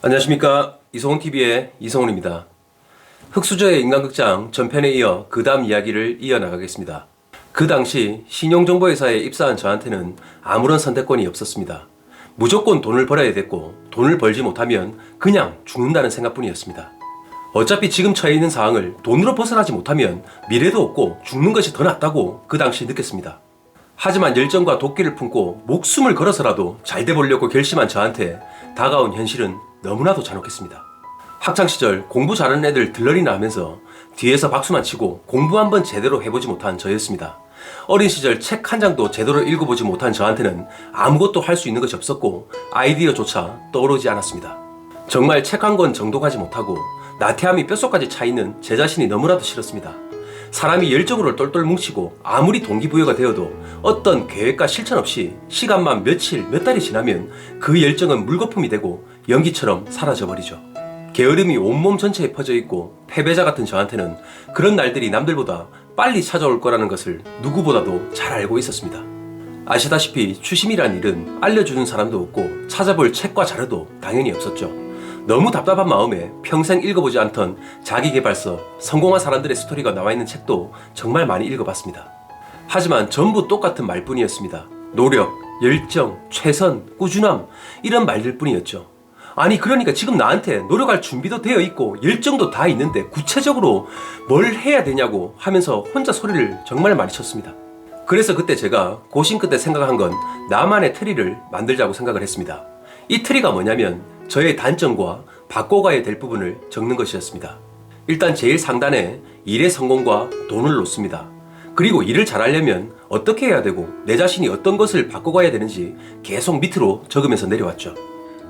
안녕하십니까. 이성훈TV의 이성훈입니다. 흑수저의 인간극장 전편에 이어 그 다음 이야기를 이어나가겠습니다. 그 당시 신용정보회사에 입사한 저한테는 아무런 선택권이 없었습니다. 무조건 돈을 벌어야 됐고 돈을 벌지 못하면 그냥 죽는다는 생각뿐이었습니다. 어차피 지금 처해 있는 상황을 돈으로 벗어나지 못하면 미래도 없고 죽는 것이 더 낫다고 그 당시 느꼈습니다. 하지만 열정과 도끼를 품고 목숨을 걸어서라도 잘 돼보려고 결심한 저한테 다가온 현실은 너무나도 잔혹했습니다. 학창시절 공부 잘하는 애들 들러리나 하면서 뒤에서 박수만 치고 공부 한번 제대로 해보지 못한 저였습니다. 어린 시절 책 한 장도 제대로 읽어보지 못한 저한테는 아무것도 할 수 있는 것이 없었고 아이디어조차 떠오르지 않았습니다. 정말 책 한 권 정독하지 못하고 나태함이 뼛속까지 차있는 제 자신이 너무나도 싫었습니다. 사람이 열정으로 똘똘 뭉치고 아무리 동기부여가 되어도 어떤 계획과 실천 없이 시간만 며칠, 몇 달이 지나면 그 열정은 물거품이 되고 연기처럼 사라져버리죠. 게으름이 온몸 전체에 퍼져 있고 패배자 같은 저한테는 그런 날들이 남들보다 빨리 찾아올 거라는 것을 누구보다도 잘 알고 있었습니다. 아시다시피 추심이란 일은 알려주는 사람도 없고 찾아볼 책과 자료도 당연히 없었죠. 너무 답답한 마음에 평생 읽어보지 않던 자기계발서, 성공한 사람들의 스토리가 나와있는 책도 정말 많이 읽어봤습니다. 하지만 전부 똑같은 말뿐이었습니다. 노력, 열정, 최선, 꾸준함 이런 말들 뿐이었죠. 아니 그러니까 지금 나한테 노력할 준비도 되어 있고 열정도 다 있는데 구체적으로 뭘 해야 되냐고 하면서 혼자 소리를 정말 많이 쳤습니다. 그래서 그때 제가 고심 끝에 생각한 건 나만의 트리를 만들자고 생각을 했습니다. 이 트리가 뭐냐면 저의 단점과 바꿔가야 될 부분을 적는 것이었습니다. 일단 제일 상단에 일의 성공과 돈을 놓습니다. 그리고 일을 잘하려면 어떻게 해야 되고 내 자신이 어떤 것을 바꿔가야 되는지 계속 밑으로 적으면서 내려왔죠.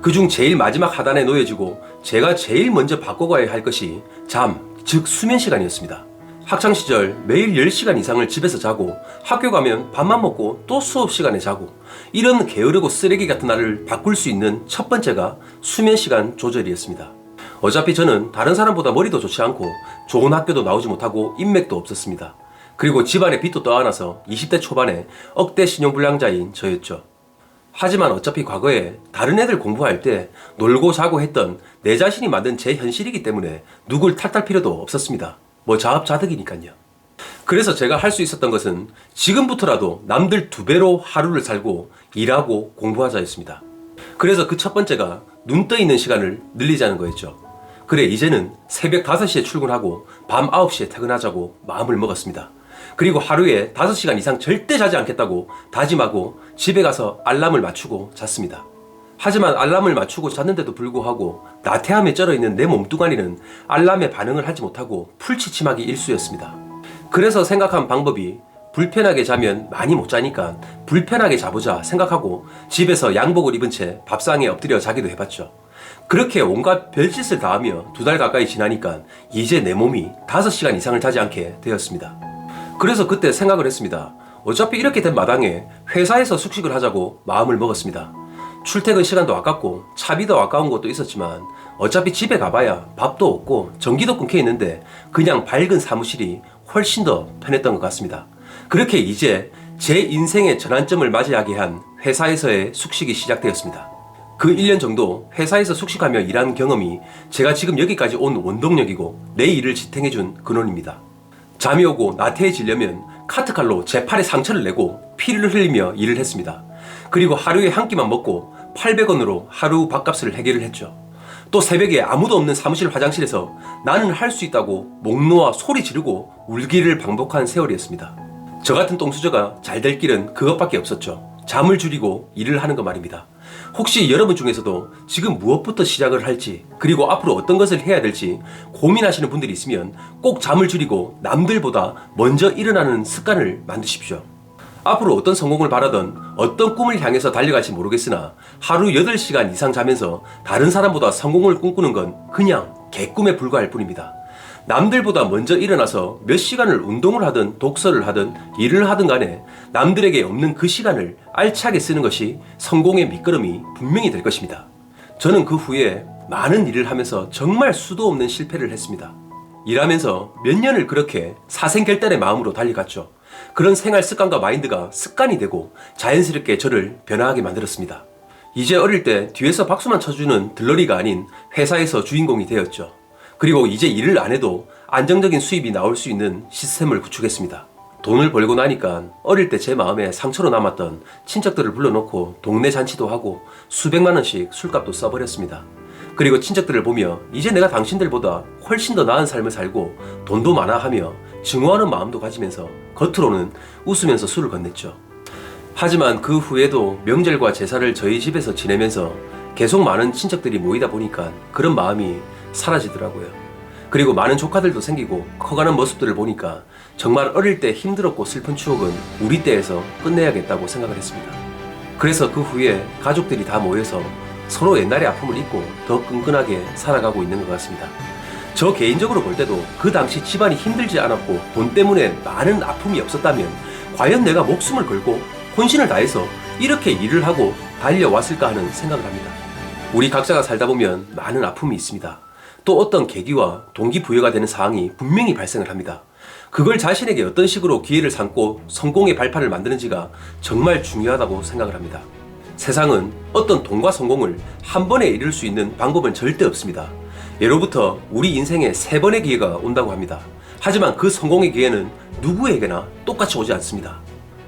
그중 제일 마지막 하단에 놓여지고 제가 제일 먼저 바꿔가야 할 것이 잠, 즉 수면 시간이었습니다. 학창시절 매일 10시간 이상을 집에서 자고 학교 가면 밥만 먹고 또 수업 시간에 자고 이런 게으르고 쓰레기 같은 날을 바꿀 수 있는 첫 번째가 수면 시간 조절이었습니다. 어차피 저는 다른 사람보다 머리도 좋지 않고 좋은 학교도 나오지 못하고 인맥도 없었습니다. 그리고 집안에 빚도 떠안아서 20대 초반에 억대 신용불량자인 저였죠. 하지만 어차피 과거에 다른 애들 공부할 때 놀고 자고 했던 내 자신이 만든 제 현실이기 때문에 누굴 탓할 필요도 없었습니다. 뭐 자업자득이니까요. 그래서 제가 할 수 있었던 것은 지금부터라도 남들 2배로 하루를 살고 일하고 공부하자였습니다. 그래서 그 첫 번째가 눈 떠 있는 시간을 늘리자는 거였죠. 그래 이제는 새벽 5시에 출근하고 밤 9시에 퇴근하자고 마음을 먹었습니다. 그리고 하루에 5시간 이상 절대 자지 않겠다고 다짐하고 집에 가서 알람을 맞추고 잤습니다. 하지만 알람을 맞추고 잤는데도 불구하고 나태함에 쩔어있는 내 몸뚱아리는 알람에 반응을 하지 못하고 풀취침하기 일쑤였습니다. 그래서 생각한 방법이 불편하게 자면 많이 못 자니까 불편하게 자보자 생각하고 집에서 양복을 입은 채 밥상에 엎드려 자기도 해봤죠. 그렇게 온갖 별짓을 다 하며 2달 가까이 지나니까 이제 내 몸이 5시간 이상을 자지 않게 되었습니다. 그래서 그때 생각을 했습니다. 어차피 이렇게 된 마당에 회사에서 숙식을 하자고 마음을 먹었습니다. 출퇴근 시간도 아깝고 차비도 아까운 것도 있었지만 어차피 집에 가봐야 밥도 없고 전기도 끊겨 있는데 그냥 밝은 사무실이 훨씬 더 편했던 것 같습니다. 그렇게 이제 제 인생의 전환점을 맞이하게 한 회사에서의 숙식이 시작되었습니다. 그 1년 정도 회사에서 숙식하며 일한 경험이 제가 지금 여기까지 온 원동력이고 내 일을 지탱해준 근원입니다. 잠이 오고 나태해지려면 카트칼로 제 팔에 상처를 내고 피를 흘리며 일을 했습니다. 그리고 하루에 한 끼만 먹고 800원으로 하루 밥값을 해결을 했죠. 또 새벽에 아무도 없는 사무실 화장실에서 나는 할 수 있다고 목 놓아 소리 지르고 울기를 반복한 세월이었습니다. 저 같은 똥수저가 잘 될 길은 그것밖에 없었죠. 잠을 줄이고 일을 하는 것 말입니다. 혹시 여러분 중에서도 지금 무엇부터 시작을 할지 그리고 앞으로 어떤 것을 해야 될지 고민하시는 분들이 있으면 꼭 잠을 줄이고 남들보다 먼저 일어나는 습관을 만드십시오. 앞으로 어떤 성공을 바라던 어떤 꿈을 향해서 달려갈지 모르겠으나 하루 8시간 이상 자면서 다른 사람보다 성공을 꿈꾸는 건 그냥 개꿈에 불과할 뿐입니다. 남들보다 먼저 일어나서 몇 시간을 운동을 하든 독서를 하든 일을 하든 간에 남들에게 없는 그 시간을 알차게 쓰는 것이 성공의 밑거름이 분명히 될 것입니다. 저는 그 후에 많은 일을 하면서 정말 수도 없는 실패를 했습니다. 일하면서 몇 년을 그렇게 사생결단의 마음으로 달려갔죠. 그런 생활 습관과 마인드가 습관이 되고 자연스럽게 저를 변화하게 만들었습니다. 이제 어릴 때 뒤에서 박수만 쳐주는 들러리가 아닌 회사에서 주인공이 되었죠. 그리고 이제 일을 안 해도 안정적인 수입이 나올 수 있는 시스템을 구축했습니다. 돈을 벌고 나니까 어릴 때 제 마음에 상처로 남았던 친척들을 불러놓고 동네 잔치도 하고 수백만 원씩 술값도 써버렸습니다. 그리고 친척들을 보며 이제 내가 당신들보다 훨씬 더 나은 삶을 살고 돈도 많아 하며 증오하는 마음도 가지면서 겉으로는 웃으면서 술을 건넸죠. 하지만 그 후에도 명절과 제사를 저희 집에서 지내면서 계속 많은 친척들이 모이다 보니까 그런 마음이 사라지더라고요. 그리고 많은 조카들도 생기고 커가는 모습들을 보니까 정말 어릴 때 힘들었고 슬픈 추억은 우리 때에서 끝내야겠다고 생각을 했습니다. 그래서 그 후에 가족들이 다 모여서 서로 옛날의 아픔을 잊고 더 끈끈하게 살아가고 있는 것 같습니다. 저 개인적으로 볼 때도 그 당시 집안이 힘들지 않았고 돈 때문에 많은 아픔이 없었다면 과연 내가 목숨을 걸고 혼신을 다해서 이렇게 일을 하고 달려왔을까 하는 생각을 합니다. 우리 각자가 살다 보면 많은 아픔이 있습니다. 또 어떤 계기와 동기부여가 되는 사항이 분명히 발생을 합니다. 그걸 자신에게 어떤 식으로 기회를 삼고 성공의 발판을 만드는지가 정말 중요하다고 생각을 합니다. 세상은 어떤 돈과 성공을 한 번에 이룰 수 있는 방법은 절대 없습니다. 예로부터 우리 인생에 3번의 기회가 온다고 합니다. 하지만 그 성공의 기회는 누구에게나 똑같이 오지 않습니다.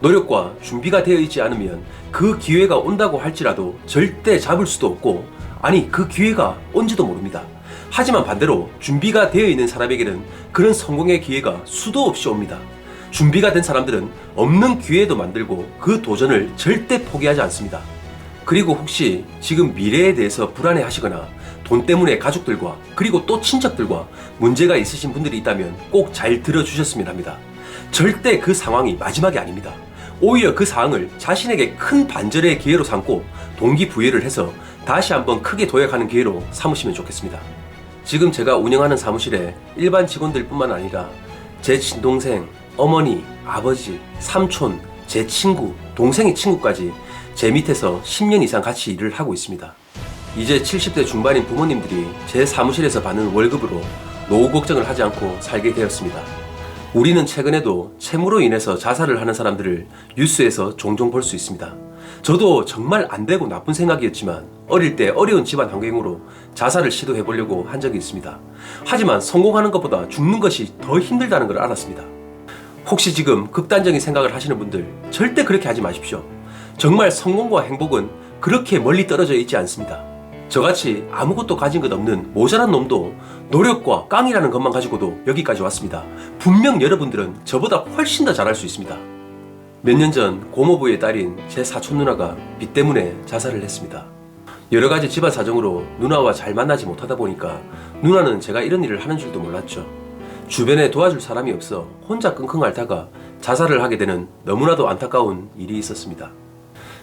노력과 준비가 되어 있지 않으면 그 기회가 온다고 할지라도 절대 잡을 수도 없고, 아니 그 기회가 온지도 모릅니다. 하지만 반대로 준비가 되어 있는 사람에게는 그런 성공의 기회가 수도 없이 옵니다. 준비가 된 사람들은 없는 기회도 만들고 그 도전을 절대 포기하지 않습니다. 그리고 혹시 지금 미래에 대해서 불안해 하시거나 돈 때문에 가족들과 그리고 또 친척들과 문제가 있으신 분들이 있다면 꼭 잘 들어주셨으면 합니다. 절대 그 상황이 마지막이 아닙니다. 오히려 그 상황을 자신에게 큰 반전의 기회로 삼고 동기부여를 해서 다시 한번 크게 도약하는 기회로 삼으시면 좋겠습니다. 지금 제가 운영하는 사무실에 일반 직원들 뿐만 아니라 제 친동생, 어머니, 아버지, 삼촌, 제 친구, 동생의 친구까지 제 밑에서 10년 이상 같이 일을 하고 있습니다. 이제 70대 중반인 부모님들이 제 사무실에서 받는 월급으로 노후 걱정을 하지 않고 살게 되었습니다. 우리는 최근에도 채무로 인해서 자살을 하는 사람들을 뉴스에서 종종 볼 수 있습니다. 저도 정말 안 되고 나쁜 생각이었지만 어릴 때 어려운 집안 환경으로 자살을 시도해보려고 한 적이 있습니다. 하지만 성공하는 것보다 죽는 것이 더 힘들다는 걸 알았습니다. 혹시 지금 극단적인 생각을 하시는 분들 절대 그렇게 하지 마십시오. 정말 성공과 행복은 그렇게 멀리 떨어져 있지 않습니다. 저같이 아무것도 가진 것 없는 모자란 놈도 노력과 깡이라는 것만 가지고도 여기까지 왔습니다. 분명 여러분들은 저보다 훨씬 더 잘할 수 있습니다. 몇 년 전 고모부의 딸인 제 사촌 누나가 빚 때문에 자살을 했습니다. 여러 가지 집안 사정으로 누나와 잘 만나지 못하다 보니까 누나는 제가 이런 일을 하는 줄도 몰랐죠. 주변에 도와줄 사람이 없어 혼자 끙끙 앓다가 자살을 하게 되는 너무나도 안타까운 일이 있었습니다.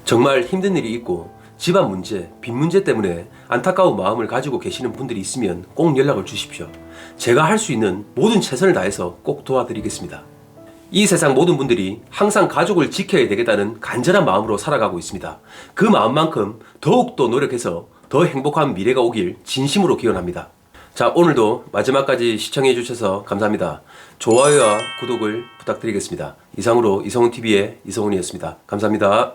정말 힘든 일이 있고 집안 문제, 빚 문제 때문에 안타까운 마음을 가지고 계시는 분들이 있으면 꼭 연락을 주십시오. 제가 할 수 있는 모든 최선을 다해서 꼭 도와드리겠습니다. 이 세상 모든 분들이 항상 가족을 지켜야 되겠다는 간절한 마음으로 살아가고 있습니다. 그 마음만큼 더욱더 노력해서 더 행복한 미래가 오길 진심으로 기원합니다. 자, 오늘도 마지막까지 시청해 주셔서 감사합니다. 좋아요와 구독을 부탁드리겠습니다. 이상으로 이성훈TV의 이성훈이었습니다. 감사합니다.